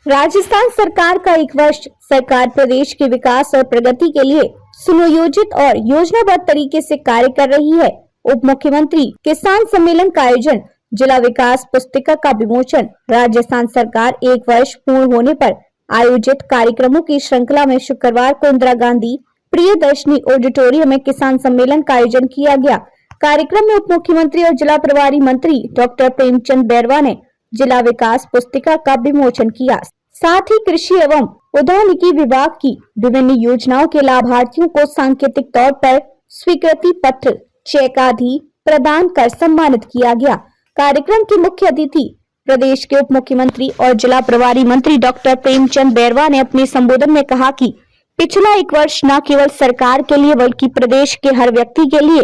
राजस्थान सरकार का एक वर्ष। सरकार प्रदेश के विकास और प्रगति के लिए सुनियोजित और योजनाबद्ध तरीके से कार्य कर रही है। उप मुख्यमंत्री किसान सम्मेलन का आयोजन, जिला विकास पुस्तिका का विमोचन। राजस्थान सरकार एक वर्ष पूर्ण होने पर आयोजित कार्यक्रमों की श्रृंखला में शुक्रवार को इंदिरा गांधी प्रियदर्शनी ऑडिटोरियम में किसान सम्मेलन का आयोजन किया गया। कार्यक्रम में उप मुख्यमंत्री और जिला प्रभारी मंत्री डॉक्टर प्रेमचंद बैरवा ने जिला विकास पुस्तिका का विमोचन किया। साथ ही कृषि एवं उद्यानिकी विभाग की विभिन्न योजनाओं के लाभार्थियों को सांकेतिक तौर पर स्वीकृति पत्र, चेक आदि प्रदान कर सम्मानित किया गया। कार्यक्रम के मुख्य अतिथि प्रदेश के उप मुख्यमंत्री और जिला प्रभारी मंत्री डॉक्टर प्रेमचंद बैरवा ने अपने संबोधन में कहा कि पिछला एक वर्ष न केवल सरकार के लिए बल्कि प्रदेश के हर व्यक्ति के लिए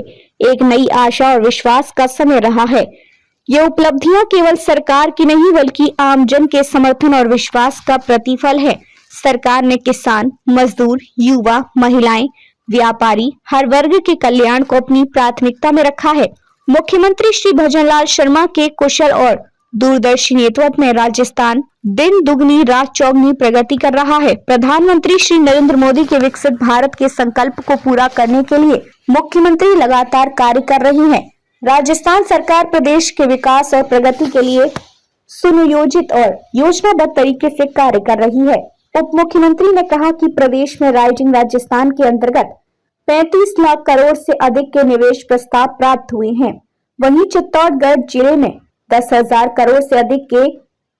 एक नई आशा और विश्वास का समय रहा है। ये उपलब्धियां केवल सरकार की नहीं बल्कि आमजन के समर्थन और विश्वास का प्रतिफल है। सरकार ने किसान, मजदूर, युवा, महिलाएं, व्यापारी, हर वर्ग के कल्याण को अपनी प्राथमिकता में रखा है। मुख्यमंत्री श्री भजनलाल शर्मा के कुशल और दूरदर्शी नेतृत्व में राजस्थान दिन दुगनी रात चौगुनी प्रगति कर रहा है। प्रधानमंत्री श्री नरेंद्र मोदी के विकसित भारत के संकल्प को पूरा करने के लिए मुख्यमंत्री लगातार कार्य कर रही है। राजस्थान सरकार प्रदेश के विकास और प्रगति के लिए सुनियोजित और योजनाबद्ध तरीके से कार्य कर रही है। उप मुख्यमंत्री ने कहा कि प्रदेश में राइजिंग राजस्थान के अंतर्गत 35 लाख करोड़ से अधिक के निवेश प्रस्ताव प्राप्त हुए हैं। वहीं चित्तौड़गढ़ जिले में 10,000 करोड़ से अधिक के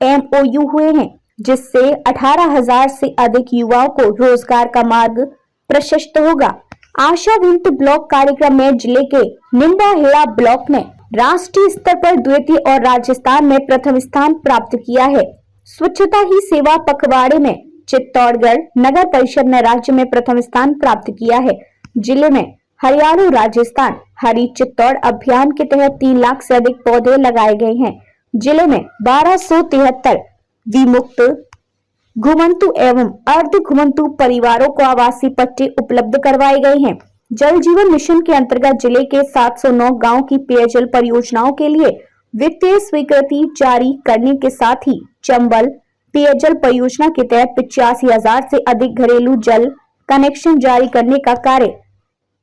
MOU हुए हैं, जिससे 18,000 से अधिक युवाओं को रोजगार का मार्ग प्रशस्त होगा। आशा विंत ब्लॉक कार्यक्रम में जिले के निम्बाहेड़ा ब्लॉक ने राष्ट्रीय स्तर पर द्वितीय और राजस्थान में प्रथम स्थान प्राप्त किया है। स्वच्छता ही सेवा पखवाड़े में चित्तौड़गढ़ नगर परिषद ने राज्य में प्रथम स्थान प्राप्त किया है। जिले में हरियाणा राजस्थान हरी चित्तौड़ अभियान के तहत 3 लाख से अधिक पौधे लगाए गए हैं। जिले में 1273 विमुक्त घुमंतु एवं अर्ध घुमंतु परिवारों को आवासीय पट्टे उपलब्ध करवाए गए हैं। जल जीवन मिशन के अंतर्गत जिले के 709 गांव की पेयजल परियोजनाओं के लिए वित्तीय स्वीकृति जारी करने के साथ ही चंबल पेयजल परियोजना के तहत 85,000 से अधिक घरेलू जल कनेक्शन जारी करने का कार्य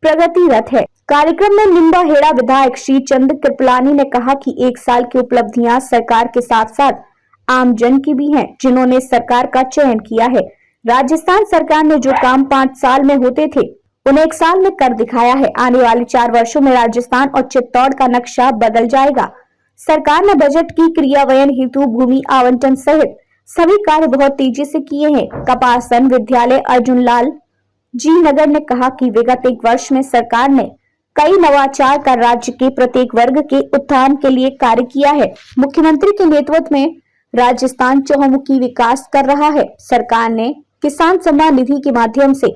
प्रगतिरत है। कार्यक्रम में निम्बाहेड़ा विधायक श्री चंद कृपलानी ने कहा कि एक साल की उपलब्धियां सरकार के साथ साथ आमजन की भी हैं, जिन्होंने सरकार का चयन किया है। राजस्थान सरकार ने जो काम 5 साल में होते थे उन्हें 1 साल में कर दिखाया है। आने वाले 4 वर्षों में राजस्थान और चित्तौड़ का नक्शा बदल जाएगा। सरकार ने बजट की क्रियान्वयन हेतु भूमि आवंटन सहित सभी कार्य बहुत तेजी से किए हैं। कपासन विद्यालय अर्जुन लाल जी नगर ने कहा कि विगत एक वर्ष में सरकार ने कई नवाचार कर राज्य के प्रत्येक वर्ग के उत्थान के लिए कार्य किया है। मुख्यमंत्री के नेतृत्व में राजस्थान चहुमुखी विकास कर रहा है। सरकार ने किसान सम्मान निधि के माध्यम से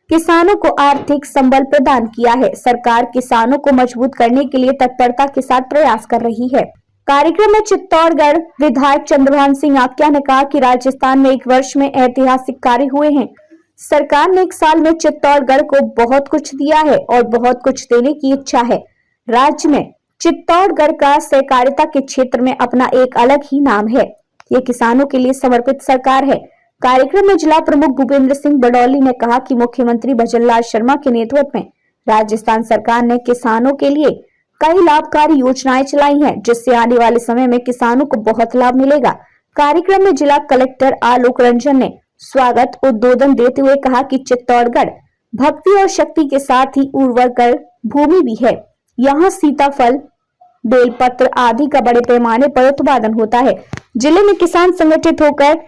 किसानों को आर्थिक संबल प्रदान किया है। सरकार किसानों को मजबूत करने के लिए तत्परता के साथ प्रयास कर रही है। कार्यक्रम में चित्तौड़गढ़ विधायक चंद्रभान सिंह आक्या ने कहा कि राजस्थान में एक वर्ष में ऐतिहासिक कार्य हुए हैं। सरकार ने 1 साल में चित्तौड़गढ़ को बहुत कुछ दिया है और बहुत कुछ देने की इच्छा है। राज्य में चित्तौड़गढ़ का सहकारिता के क्षेत्र में अपना एक अलग ही नाम है। ये किसानों के लिए समर्पित सरकार है। कार्यक्रम में जिला प्रमुख भूपेंद्र सिंह बडौली ने कहा कि मुख्यमंत्री भजनलाल शर्मा के नेतृत्व में राजस्थान सरकार ने किसानों के लिए कई लाभकारी योजनाएं चलाई हैं, जिससे आने वाले समय में किसानों को बहुत लाभ मिलेगा। कार्यक्रम में जिला कलेक्टर आलोक रंजन ने स्वागत उद्बोधन देते हुए कहा कि चित्तौड़गढ़ भक्ति और शक्ति के साथ ही उर्वर भूमि भी है। यहाँ सीताफल, बेलपत्र आदि का बड़े पैमाने पर उत्पादन होता है। जिले में किसान संगठित होकर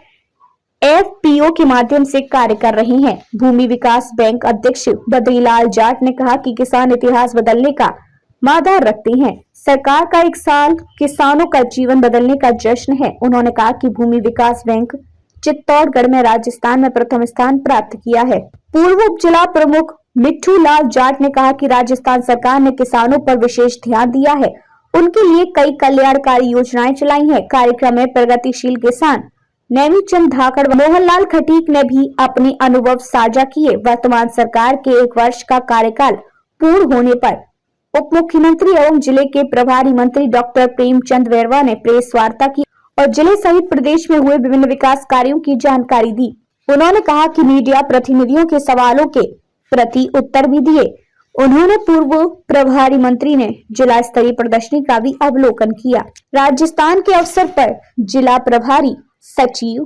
FPO के माध्यम से कार्य कर रहे हैं। भूमि विकास बैंक अध्यक्ष बद्रीलाल जाट ने कहा कि किसान इतिहास बदलने का मादार रखते हैं। सरकार का 1 साल किसानों का जीवन बदलने का जश्न है। उन्होंने कहा कि भूमि विकास बैंक चित्तौड़गढ़ में राजस्थान में प्रथम स्थान प्राप्त किया है। पूर्व उप जिला प्रमुख मिट्ठू लाल जाट ने कहा कि राजस्थान सरकार ने किसानों पर विशेष ध्यान दिया है। उनके लिए कई कल्याणकारी योजनाएं चलाई हैं। कार्यक्रम में प्रगतिशील किसान नेमीचंद धाकड़ व मोहनलाल खटीक ने भी अपने अनुभव साझा किए। वर्तमान सरकार के 1 वर्ष का कार्यकाल पूर्ण होने पर उप मुख्यमंत्री एवं जिले के प्रभारी मंत्री डॉक्टर प्रेमचंद बैरवा ने प्रेस वार्ता की और जिले सहित प्रदेश में हुए विभिन्न विकास कार्यों की जानकारी दी। उन्होंने कहा कि मीडिया प्रतिनिधियों के सवालों के प्रति उत्तर भी दिए। उन्होंने पूर्व प्रभारी मंत्री ने जिला स्तरीय प्रदर्शनी का भी अवलोकन किया। राजस्थान के अवसर पर जिला प्रभारी सचिव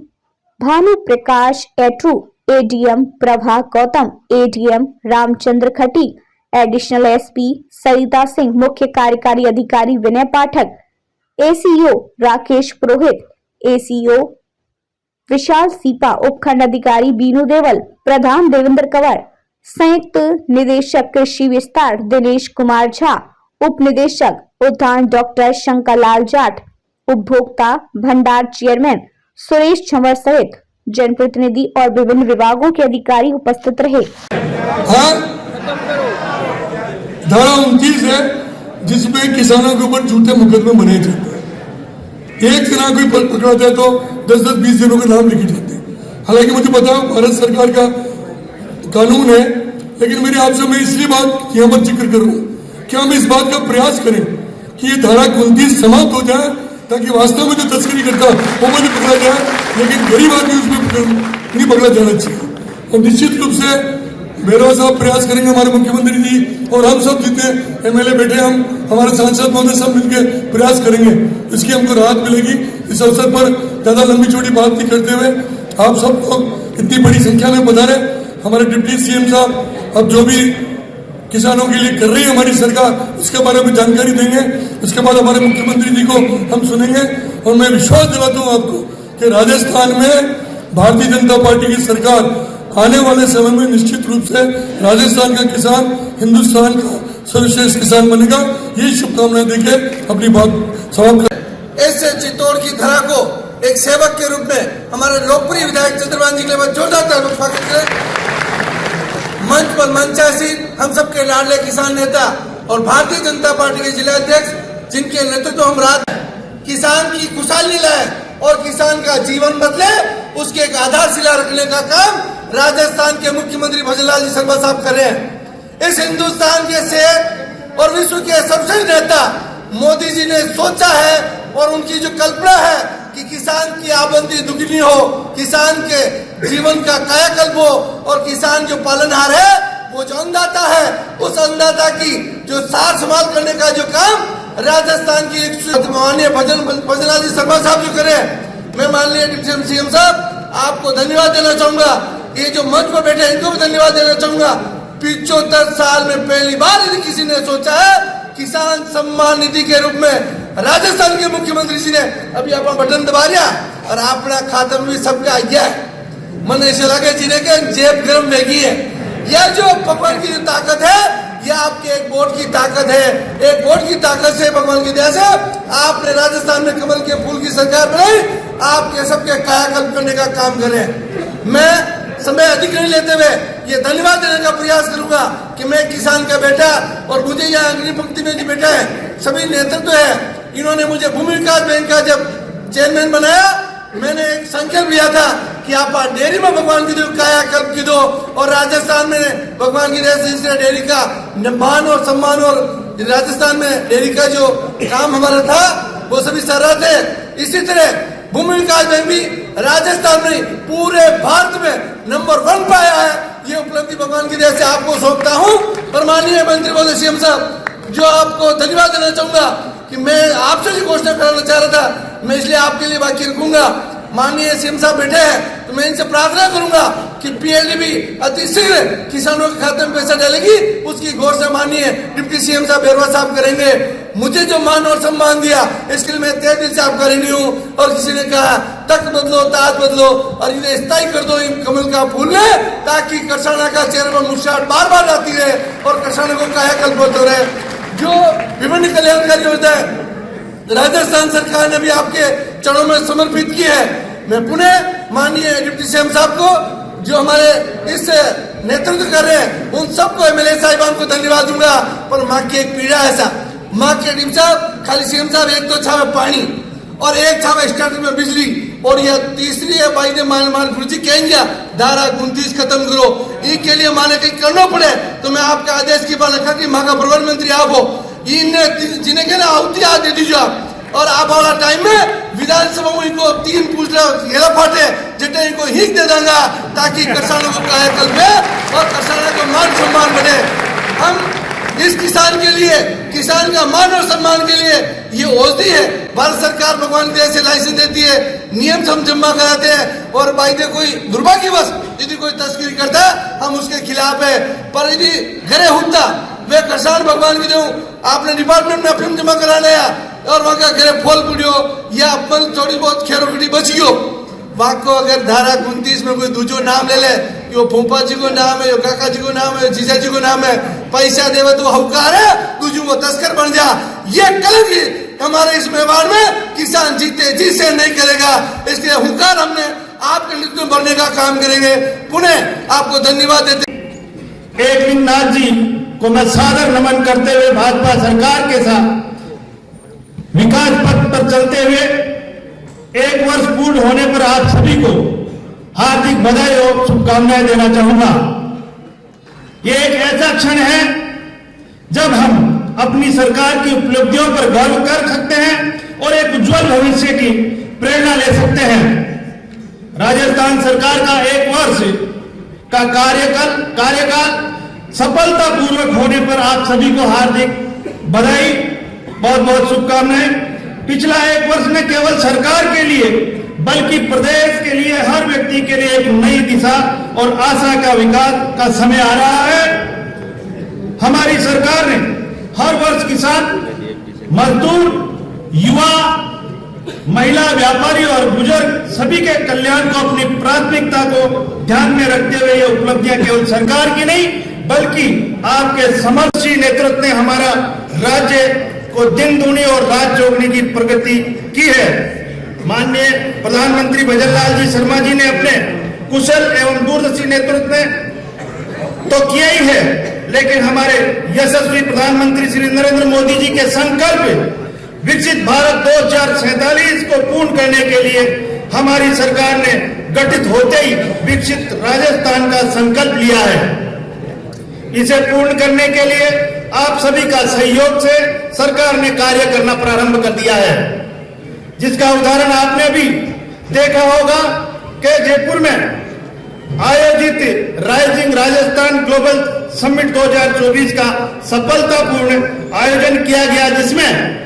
भानु प्रकाश एट्रू, एडीएम प्रभा गौतम, एडीएम रामचंद्र खटी, एडिशनल एसपी सरिता सिंह, मुख्य कार्यकारी अधिकारी विनय पाठक, एसीओ राकेश पुरोहित, एसीओ विशाल सीपा, उपखंड अधिकारी बीनू देवल, प्रधान देवेंद्र कंवर, संयुक्त निदेशक कृषि विस्तार दिनेश कुमार झा, उप निदेशक उद्यान डॉक्टर शंकर लाल जाट, उपभोक्ता भंडार चेयरमैन सुरेश छंवर सहित जनप्रतिनिधि और विभिन्न विभागों के अधिकारी उपस्थित रहे। धारा 29 है जिसमें किसानों के ऊपर झूठे मुकदमे बनाए जाते हैं। एक जना कोई पकड़ाता है तो 10-10-20 जनों के नाम लिखे जाते हैं। हालांकि मुझे पता है भारत सरकार का कानून है, लेकिन मेरे आपसे मैं इसलिए बात यहाँ पर जिक्र करूँ कि हम इस बात का प्रयास करें कि ये धारा 29 समाप्त हो जाए, ताकि वास्तव में जो तस्करी करता वो मुझे पकड़ा जाए, लेकिन गरीब आदमी उसमें नहीं पकड़ा जाना चाहिए। और निश्चित रूप से बेरवा साहब प्रयास करेंगे, हमारे मुख्यमंत्री जी और हम सब जितने एमएलए बैठे हम हमारे सांसद महोदय सब मिलकर प्रयास करेंगे, इसकी हमको राहत मिलेगी। इस अवसर पर ज्यादा लंबी चौड़ी बात नहीं करते हुए आप सब लोग इतनी बड़ी संख्या में पधारे। हमारे डिप्टी सीएम साहब अब जो भी किसानों के लिए कर रही है हमारी सरकार, उसके बारे में जानकारी देंगे। उसके बाद हमारे मुख्यमंत्री जी को हम सुनेंगे और मैं विश्वास दिलाता हूँ आपको कि राजस्थान में भारतीय जनता पार्टी की सरकार आने वाले समय में निश्चित रूप से राजस्थान का किसान हिंदुस्तान का सर्वश्रेष्ठ किसान बनेगा। यही शुभकामनाएं देके अपनी बात समाप्त कर। ऐसे चित्तौड़ की धरा को एक सेवक के रूप में हमारे लोकप्रिय विधायक चंद्रभान जी के लिए जोरदार तालियों स्वागत करें। मंच पर मंचासीन हम सबके लाडले किसान नेता और भारतीय जनता पार्टी के जिला अध्यक्ष, जिनके नेतृत्व हम राज किसान की खुशहाली लाए और किसान का जीवन बदले, उसके एक आधारशिला रखने का काम राजस्थान के मुख्यमंत्री भजनलाल जी शर्मा साहब कर रहे हैं। इस हिंदुस्तान के सेठ और विश्व के सबसे नेता मोदी जी ने सोचा है और उनकी जो कल्पना है कि किसान की आमदनी दुगनी हो, किसान के जीवन का कायाकल्प हो और किसान जो पालनहार है वो जो अन्नदाता है, उस अन्नदाता की जो सार संभाल करने का जो काम राजस्थान की एक माननीय भजनलाल जी शर्मा साहब जो करे, मैं माननीय डिप्टी सीएम साहब आपको धन्यवाद देना चाहूंगा। ये जो मंच पर बैठे इनको भी धन्यवाद देना चाहूंगा। 75 साल में पहली बार यदि किसी ने सोचा है किसान सम्मान निधि के रूप में राजस्थान के मुख्यमंत्री जी ने अभी अपना बटन दबा दिया और अपना खाता में भी सबका गया है। मन ऐसे लगे जिन्हें के जेब गर्म वेगी है। यह जो भगवान की जो ताकत है, यह आपके एक वोट की ताकत है। एक वोट की ताकत से भगवान की दया से आपने राजस्थान में कमल के फूल की सरकार बनाई, आपके सबके कायाकल्प करने का काम करें। मैं समय अधिक नहीं लेते हुए ये धन्यवाद देने का प्रयास करूंगा कि मैं किसान का बेटा और मुझे यहाँ अग्नि पंक्ति में जो बेटा है सभी नेतृत्व है, इन्होंने मुझे भूमि विकास बैंक का जब चेयरमैन बनाया, मैंने एक संकल्प लिया था कि आप डेयरी में भगवान की जो कायाकल्प की दो और राजस्थान में भगवान की दया से डेयरी का मान और सम्मान और राजस्थान में डेयरी का जो काम हमारा था वो सभी सराहते हैं। इसी तरह भूमि विकास बैंक भी राजस्थान में पूरे भारत में नंबर 1 पाया है। ये उपलब्धि भगवान की दया से आपको सौंपता हूँ। और माननीय मंत्री महोदय सीएम साहब, जो आपको धन्यवाद देना चाहूंगा कि मैं आपसे जो घोषणा कराना चाह रहा था, मैं इसलिए आपके लिए बाकी रखूंगा। माननीय सीएम साहब बैठे हैं तो मैं इनसे प्रार्थना करूंगा कि पीएलडीबी अति शीघ्र किसानों के खाते में पैसा डालेगी, उसकी घोषणा माननीय डिप्टी सीएम साहब बेरवा साहब करेंगे। मुझे जो मान और सम्मान दिया इसके लिए मैं तहे दिल से आपका ऋणी हूँ। और किसी ने कहा तख्त बदलो ताज बदलो और इन्हें स्थायी कर दो इन कमल का फूल ने, ताकि करसाना का चेहरे पर मुस्कुराहट बार बार आती रहे और करसानों को कायाकल्प होते रहे। जो विभिन्न कल्याणकारी योजनाएं राजस्थान सरकार ने भी आपके चरणों में समर्पित की है, मैं पुनः माननीय डिप्टी सीएम साहब को जो हमारे इस नेतृत्व कर रहे हैं उन सबको एमएलए साहिबान को धन्यवाद दूंगा। पर माँ की एक पीड़ा ऐसा, माँ के डिप्टी साहब खाली सीएम साहब एक तो छावे पानी और एक छावे स्टार्टर में बिजली और यह तीसरी है भाई ने मान गुरु जी कहेंगे धारा 29 खत्म करो। इसके लिए माने कहीं करना पड़े तो मैं आपका आदेश की पालना कि माँ का प्रधानमंत्री आप हो, जिन्हें के ना आहुति दे दीजिए आप। और आने टाइम में विधानसभा में इनको 3 पूछना हेला फाटे जितने इनको हिंग दे देंगे ताकि किसानों को कायाकल्प में और किसानों को मान सम्मान बढ़े। हम इस किसान के लिए, किसान का मान और सम्मान के लिए ये औषधि है। भारत सरकार भगवान की दया से लाइसेंस देती है, नियम हम जमा कराते हैं और बाइदे कोई दुर्भाग्यवश यदि कोई तस्करी करता है हम उसके खिलाफ है। पर यदि घरे होता वे किसान भगवान की दो आपने डिपार्टमेंट में अफीम जमा कराना है और वहाँ का घरे फल पुड़ियो या अपन थोड़ी बहुत खेरोखिटी बच गयो वहाँ को अगर धारा 29 में कोई दूसरो नाम ले ले कि वो फूफा जी को नाम है, काका जी को नाम है, जीजा जी को नाम है, पैसा देवे तो हुकार है, दूसरों को तस्कर बन जा। ये कलंक हमारे इस व्यवहार में किसान जीते जी से नहीं करेगा। इसलिए हुकार हमने आपके नेतृत्व में बढ़ने का काम करेंगे। पुनः आपको धन्यवाद देते। एकनाथ जी को मैं सादर नमन करते हुए भाजपा सरकार के साथ विकास पथ पर चलते हुए 1 वर्ष पूर्ण होने पर आप सभी को हार्दिक बधाई और शुभकामनाएं देना चाहूंगा। ये एक ऐसा क्षण है जब हम अपनी सरकार की उपलब्धियों पर गर्व कर सकते हैं और एक उज्जवल भविष्य की प्रेरणा ले सकते हैं। राजस्थान सरकार का 1 वर्ष का कार्यकाल सफलतापूर्वक होने पर आप सभी को हार्दिक बधाई, बहुत बहुत शुभकामनाएं। पिछला 1 वर्ष में केवल सरकार के लिए बल्कि प्रदेश के लिए, हर व्यक्ति के लिए एक नई दिशा और आशा का विकास का समय आ रहा है। हमारी सरकार ने हर वर्ष किसान, मजदूर, युवा, महिला, व्यापारी और बुजुर्ग सभी के कल्याण को अपनी प्राथमिकता को ध्यान में रखते हुए ये उपलब्धियां केवल सरकार की नहीं बल्कि आपके समर्शी नेतृत्व ने हमारा राज्य को दिन दूनी और रात चौगुनी की प्रगति की है। माननीय प्रधानमंत्री भजनलाल जी शर्मा जी ने अपने कुशल एवं दूरदर्शी नेतृत्व में तो किया ही है, लेकिन हमारे यशस्वी प्रधानमंत्री श्री नरेंद्र मोदी जी के संकल्प विकसित भारत 2047 को पूर्ण करने के लिए हमारी सरकार ने गठित होते ही विकसित राजस्थान का संकल्प लिया है। इसे पूर्ण करने के लिए आप सभी का सहयोग से सरकार ने कार्य करना प्रारंभ कर दिया है, जिसका उदाहरण आपने भी देखा होगा कि जयपुर में आयोजित राइजिंग राजस्थान ग्लोबल समिट 2024 का सफलतापूर्ण आयोजन किया गया, जिसमें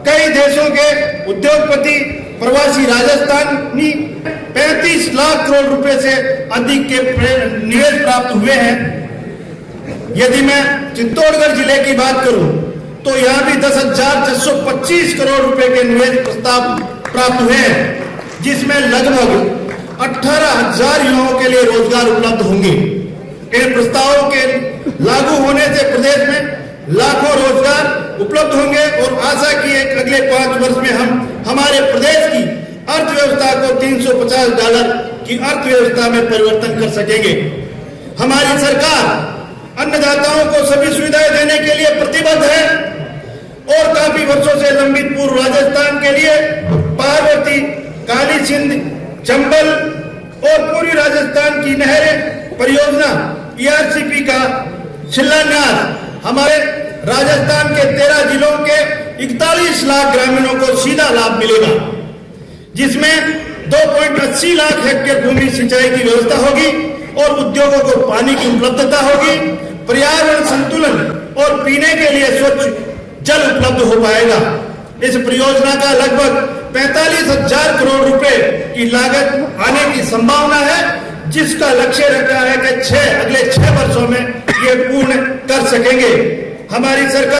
कई देशों के उद्योगपति प्रवासी राजस्थानी 35 लाख करोड़ रुपए से अधिक के निवेश प्राप्त हुए हैं। यदि मैं चित्तौड़गढ़ जिले की बात करूं तो यहाँ भी 10,625 करोड़ रुपए के निवेश प्रस्ताव प्राप्त हुए हैं, जिसमें लगभग 18,000 युवाओं के लिए रोजगार उपलब्ध होंगे। इन प्रस्तावों के लागू होने से प्रदेश में लाखों रोजगार उपलब्ध होंगे और आशा की एक अगले 5 वर्ष में हम हमारे प्रदेश की अर्थव्यवस्था को $350 की अर्थव्यवस्था में परिवर्तन कर सकेंगे। हमारी सरकार अन्नदाताओं को सभी सुविधाएं देने के लिए प्रतिबद्ध है और काफी वर्षों से लंबित पूर्व राजस्थान के लिए पार्वती, काली सिंध, चंबल और पूर्वी राजस्थान की नहरें परियोजना ERCP का शिलान्यास हमारे राजस्थान के 13 जिलों के 41 लाख ग्रामीणों को सीधा लाभ मिलेगा, जिसमें 2.80 लाख हेक्टेयर भूमि सिंचाई की व्यवस्था होगी और उद्योगों को पानी की उपलब्धता होगी, पर्यावरण संतुलन और पीने के लिए स्वच्छ जल उपलब्ध हो पाएगा। इस परियोजना का लगभग 45,000 करोड़ रुपए की लागत आने की संभावना है, जिसका लक्ष्य रखा है कि अगले 6 वर्षों में ये पूर्ण कर सकेंगे। हमारी सरकार